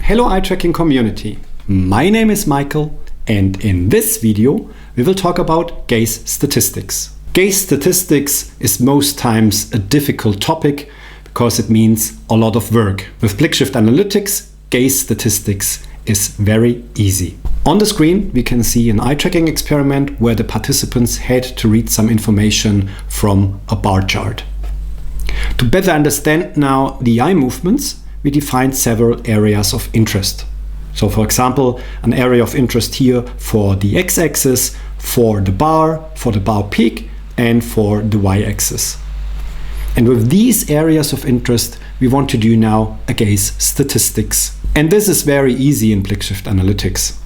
Hello eye tracking community. My name is Michael, and in this video we will talk about gaze statistics. Gaze statistics is most times a difficult topic because it means a lot of work. With Blickshift Analytics, gaze statistics is very easy. On the screen we can see an eye tracking experiment where the participants had to read some information from a bar chart. To better understand now the eye movements, we defined several areas of interest. So for example, an area of interest here for the x-axis, for the bar peak, and for the y-axis. And with these areas of interest, we want to do now a gaze statistics. And this is very easy in Blickshift Analytics.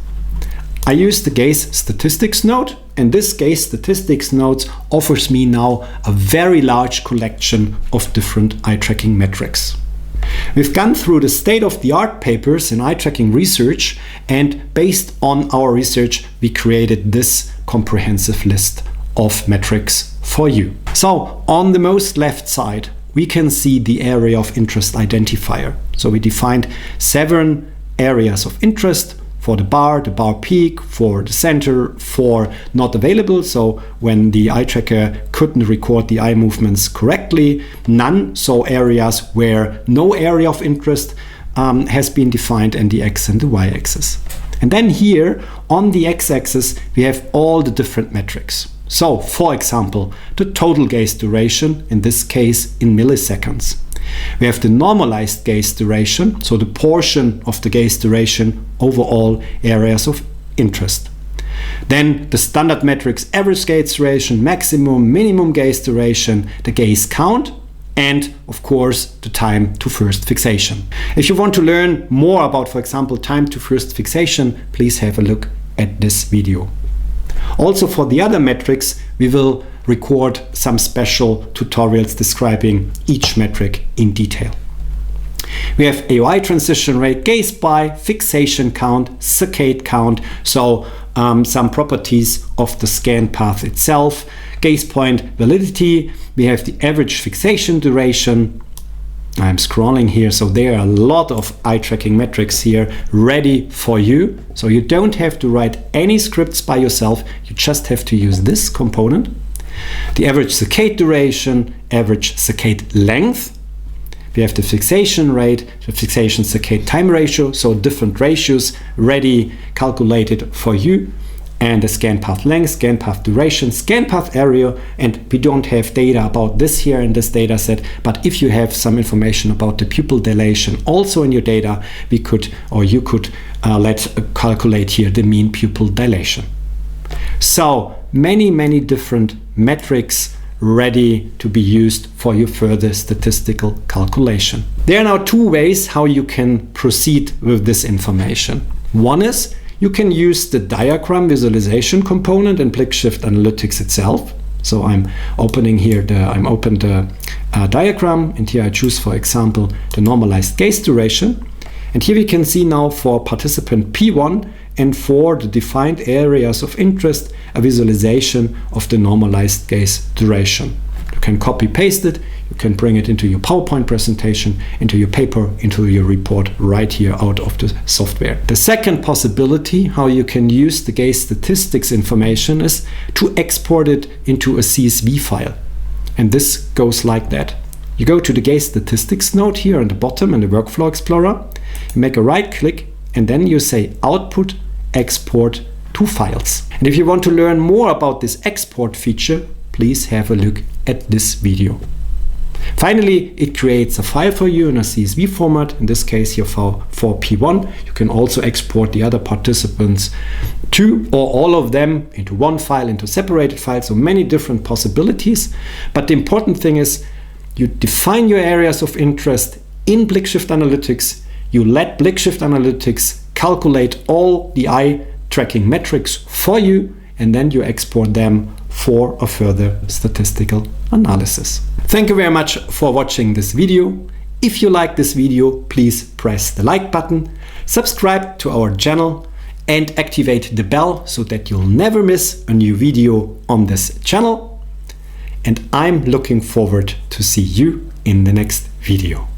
I use the gaze statistics node, and this gaze statistics node offers me now a very large collection of different eye tracking metrics. We've gone through the state-of-the-art papers in eye tracking research, and based on our research, we created this comprehensive list of metrics for you. So on the most left side, we can see the area of interest identifier. So we defined 7 areas of interest for the bar peak, for the center, for not available, so when the eye tracker couldn't record the eye movements correctly, none, so areas where no area of interest has been defined, and the x and the y-axis. And then here on the x-axis we have all the different metrics. So for example, the total gaze duration, in this case in milliseconds. We have the normalized gaze duration, so the portion of the gaze duration over all areas of interest. Then the standard metrics, average gaze duration, maximum, minimum gaze duration, the gaze count, and of course the time to first fixation. If you want to learn more about, for example, time to first fixation, please have a look at this video. Also for the other metrics, we will record some special tutorials describing each metric in detail. We have AOI transition rate, gaze by, fixation count, saccade count, so some properties of the scan path itself, gaze point validity, we have the average fixation duration. I'm scrolling here, so there are a lot of eye tracking metrics here ready for you. So you don't have to write any scripts by yourself, you just have to use this component. The average saccade duration, average saccade length. We have the fixation rate, the fixation saccade time ratio, so different ratios ready calculated for you. And the scan path length, scan path duration, scan path area, and we don't have data about this here in this data set, but if you have some information about the pupil dilation also in your data, we could, or you could calculate here the mean pupil dilation. So many different metrics ready to be used for your further statistical calculation. There are now 2 ways how you can proceed with this information. One is you can use the diagram visualization component in Blickshift Analytics itself. So I'm opening here the diagram, and here I choose, for example, the normalized gaze duration. And here we can see now for participant P1 and for the defined areas of interest, a visualization of the normalized gaze duration. You can copy paste it, you can bring it into your PowerPoint presentation, into your paper, into your report right here out of the software. The second possibility how you can use the gaze statistics information is to export it into a CSV file. And this goes like that. You go to the gaze statistics node here on the bottom in the Workflow Explorer, you make a right click, and then you say Output, Export to Files. And if you want to learn more about this export feature, please have a look at this video. Finally, it creates a file for you in a CSV format, in this case here for P1. You can also export the other participants too, or all of them into one file, into separated files, so many different possibilities. But the important thing is you define your areas of interest in Blickshift Analytics, you let Blickshift Analytics calculate all the eye tracking metrics for you, and then you export them for a further statistical analysis. Thank you very much for watching this video. If you like this video, please press the like button, subscribe to our channel, and activate the bell so that you'll never miss a new video on this channel. And I'm looking forward to see you in the next video.